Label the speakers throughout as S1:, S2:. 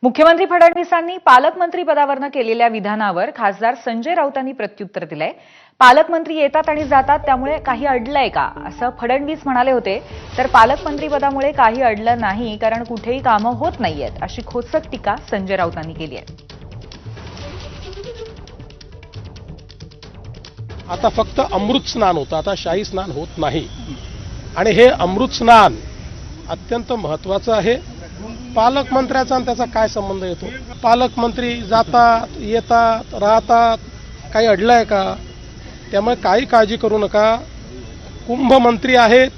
S1: मुख्यमंत्री फडणवीसांनी पालकमंत्री पदावरनं केलेल्या विधानावर खासदार संजय राऊतांनी प्रत्युत्तर दिलंय। पालकमंत्री येतात आणि जातात त्यामुळे काही अडलंय का असं फडणवीस म्हणाले होते, तर पालकमंत्री पदामुळे काही अडलं नाही कारण कुठेही कामं होत नाहीयेत अशी खोचक टीका संजय राऊतांनी केली आहे।
S2: आता फक्त अमृत स्नान होतं, आता शाही स्नान होत नाही आणि हे अमृत स्नान अत्यंत महत्त्वाचं आहे। पालकमंत्र्याचा आणि त्याचा काय संबंध येतो? पालकमंत्री जातात येतात राहतात, काही अडलंय का? त्यामुळे काही काळजी करू नका। कुंभमंत्री आहेत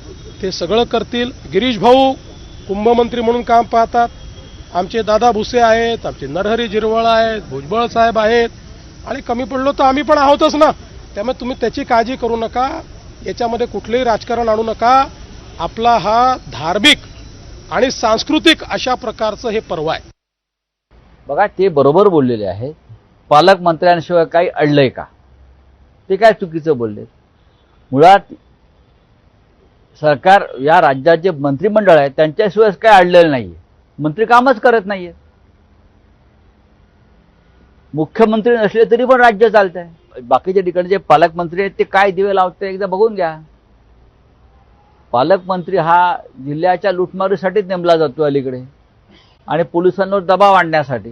S2: ते सगळं करतील। गिरीश भाऊ कुंभमंत्री म्हणून काम पाहतात। आमचे दादा भुसे आहेत, आमचे नरहरी झिरवळ आहेत, भुजबळ साहेब आहेत आणि कमी पडलो तर आम्ही पण आहोतच ना। त्यामुळे तुम्ही त्याची काळजी करू नका, याच्यामध्ये कुठलेही राजकारण आणू नका। आपला हा धार्मिक आणि सांस्कृतिक अशा प्रकारचं हे पर्व आहे।
S3: बघा, ते बरोबर बोललेले आहे। पालकमंत्र्यांशिवाय काही अडलंय का? ते काय चुकीचं बोलले? मुळात सरकार या राज्याचे मंत्रिमंडळ आहे त्यांच्याशिवाय काय अडलेलं नाहीये। मंत्री कामच करत नाहीये। मुख्यमंत्री नसले तरी पण राज्य चालतंय। बाकीच्या ठिकाणी जे पालकमंत्री आहेत ते काय दिवे लावते एकदा बघून घ्या। पालकमंत्री हा जिल्ह्याच्या लुटमारीसाठीच नेमला जातो अलीकडे आणि पोलिसांवर दबाव आणण्यासाठी।